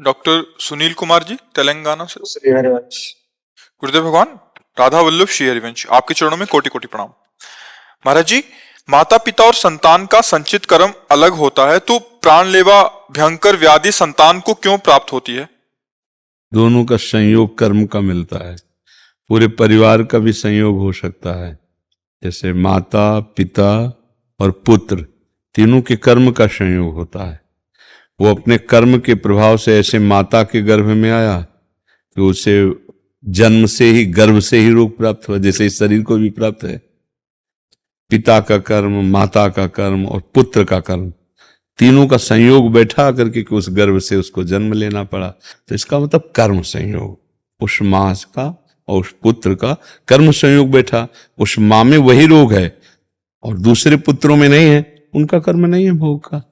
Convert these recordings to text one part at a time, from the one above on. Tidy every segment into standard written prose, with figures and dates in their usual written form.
Doctor Sunil Kumar ji, Telangana से। श्री हरिवंश। गुरुदेव भगवान, राधा वल्लभ श्री हरिवंश, आपके चरणों में कोटि कोटि प्रणाम। महाराज जी, माता पिता और संतान का संचित कर्म अलग होता है, तो प्राणलेवा भयंकर व्याधि संतान को क्यों प्राप्त होती है? दोनों का संयोग कर्म का मिलता है। पूरे परिवार का भी संयोग हो सकता है, जैसे माता पिता और पुत्र तीनों के कर्म का संयोग होता है। वो अपने कर्म के प्रभाव से ऐसे माता के गर्भ में आया कि उसे जन्म से ही, गर्भ से ही रोग प्राप्त हुआ, जैसे इस शरीर को भी प्राप्त है। पिता का कर्म, माता का कर्म और पुत्र का कर्म, तीनों का संयोग बैठा करके कि उस गर्भ से उसको जन्म लेना पड़ा। तो इसका मतलब कर्म संयोग, उस माँ का और उस पुत्र का कर्म संयोग बैठा। उस माँ में वही रोग है और दूसरे पुत्रों में नहीं है, उनका कर्म नहीं है भोग का।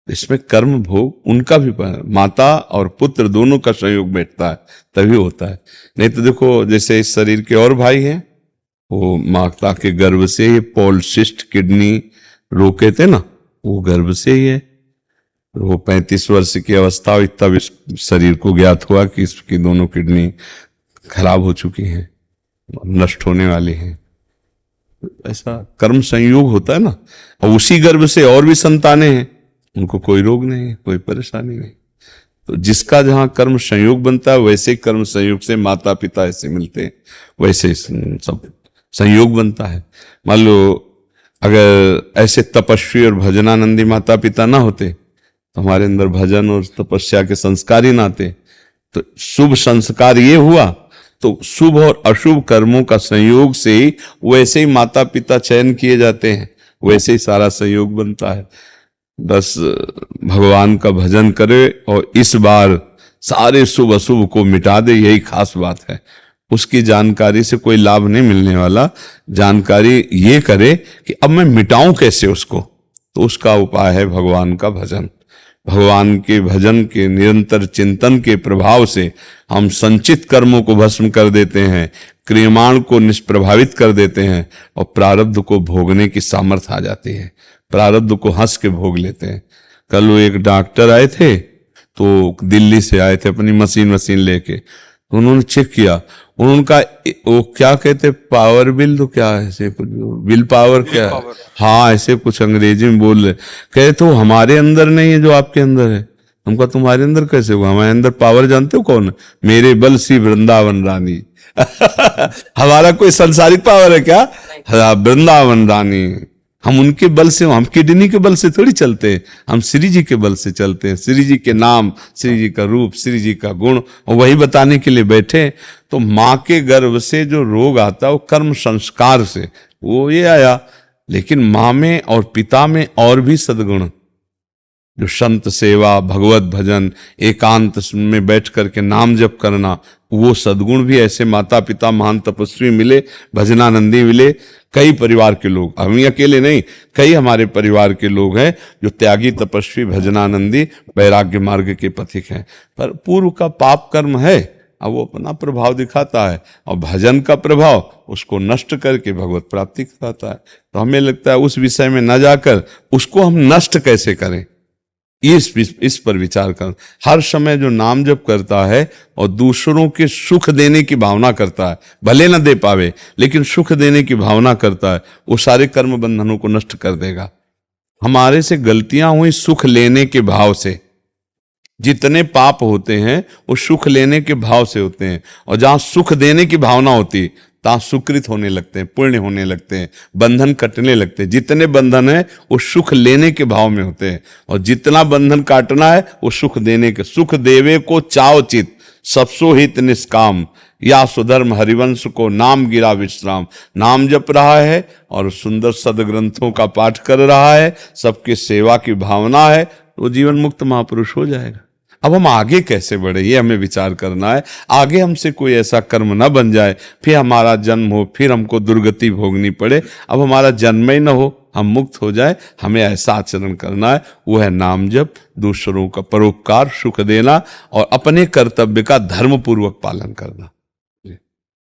इसमें कर्म भोग उनका भी, माता और पुत्र दोनों का संयोग बैठता है तभी होता है। नहीं तो देखो, जैसे इस शरीर के और भाई हैं, वो माता के गर्भ से ही पॉलिसिस्ट किडनी रोग कहते ना, वो गर्भ से ही है। वो 35 वर्ष की अवस्था हुई तब इस शरीर को ज्ञात हुआ कि इसकी दोनों किडनी खराब हो चुकी हैं, नष्ट होने वाली हैं। ऐसा कर्म संयोग होता है ना। और उसी गर्भ से और भी संतानें हैं, उनको कोई रोग नहीं है, कोई परेशानी नहीं। तो जिसका जहां कर्म संयोग बनता है, वैसे ही कर्म संयोग से माता पिता ऐसे मिलते हैं, वैसे सब संयोग बनता है। मान लो अगर ऐसे तपस्वी और भजनानंदी माता पिता ना होते तो हमारे अंदर भजन और तपस्या के संस्कार ही ना आते। तो शुभ संस्कार ये हुआ, तो शुभ और अशुभ कर्मों का संयोग से ही वैसे ही माता पिता चयन किए जाते हैं, वैसे ही सारा संयोग बनता है। बस भगवान का भजन करे और इस बार सारे शुभ अशुभ को मिटा दे, यही खास बात है। उसकी जानकारी से कोई लाभ नहीं मिलने वाला। जानकारी ये करे कि अब मैं मिटाऊं कैसे उसको, तो उसका उपाय है भगवान का भजन। भगवान के भजन के निरंतर चिंतन के प्रभाव से हम संचित कर्मों को भस्म कर देते हैं, क्रियमाण को निष्प्रभावित कर देते हैं और प्रारब्ध को भोगने की सामर्थ्य आ जाती है। प्रारब्ध को हंस के भोग लेते हैं। कल वो एक डॉक्टर आए थे, तो दिल्ली से आए थे अपनी मशीन लेके, तो उन्होंने चेक किया। उनका वो क्या कहते, पावर बिल, तो क्या है ऐसे कुछ, बिल पावर क्या है, हाँ ऐसे कुछ अंग्रेजी में बोल रहे। कहे तो हमारे अंदर नहीं है जो आपके अंदर है। हमका तुम्हारे अंदर कैसे हुआ? हमारे अंदर पावर जानते हो कौन है? मेरे बल सी वृंदावन रानी। हमारा कोई सांसारिक पावर है क्या? वृंदावन रानी। हम उनके बल से, हम किडनी के बल से थोड़ी चलते हैं, हम श्री जी के बल से चलते हैं। श्री जी के नाम, श्री जी का रूप, श्री जी का गुण, और वही बताने के लिए बैठे। तो माँ के गर्भ से जो रोग आता है वो कर्म संस्कार से वो ये आया। लेकिन माँ में और पिता में और भी सद्गुण, जो संत सेवा, भगवत भजन, एकांत में बैठ करके नाम जप करना, वो सद्गुण भी ऐसे माता पिता महान तपस्वी मिले, भजनानंदी मिले। कई परिवार के लोग, हम ही अकेले नहीं, कई हमारे परिवार के लोग हैं जो त्यागी, तपस्वी, भजनानंदी, वैराग्य मार्ग के पथिक हैं। पर पूर्व का पाप कर्म है, अब वो अपना प्रभाव दिखाता है, और भजन का प्रभाव उसको नष्ट करके भगवत प्राप्ति कराता है। तो हमें लगता है उस विषय में न जाकर उसको हम नष्ट कैसे करें, इस पर विचार कर। हर समय जो नाम जप करता है और दूसरों के सुख देने की भावना करता है, भले न दे पावे लेकिन सुख देने की भावना करता है, वो सारे कर्म बंधनों को नष्ट कर देगा। हमारे से गलतियां हुई सुख लेने के भाव से, जितने पाप होते हैं वो सुख लेने के भाव से होते हैं। और जहां सुख देने की भावना होती तहां सुकृत होने लगते हैं, पुण्य होने लगते हैं, बंधन कटने लगते हैं। जितने बंधन है वो सुख लेने के भाव में होते हैं, और जितना बंधन काटना है वो सुख देने के। सुख देवे को चाव चित, सबसो हित निष्काम, या सुधर्म हरिवंश को नाम गिरा विश्राम। नाम जप रहा है और सुंदर सदग्रंथों का पाठ कर रहा है, सबके सेवा की भावना है, तो जीवन मुक्त महापुरुष हो जाएगा। अब हम आगे कैसे बढ़े, ये हमें विचार करना है। आगे हमसे कोई ऐसा कर्म न बन जाए, फिर हमारा जन्म हो, फिर हमको दुर्गति भोगनी पड़े। अब हमारा जन्म ही न हो, हम मुक्त हो जाए, हमें ऐसा आचरण करना है। वो है नाम जप, दूसरों का परोपकार, सुख देना और अपने कर्तव्य का धर्म पूर्वक पालन करना।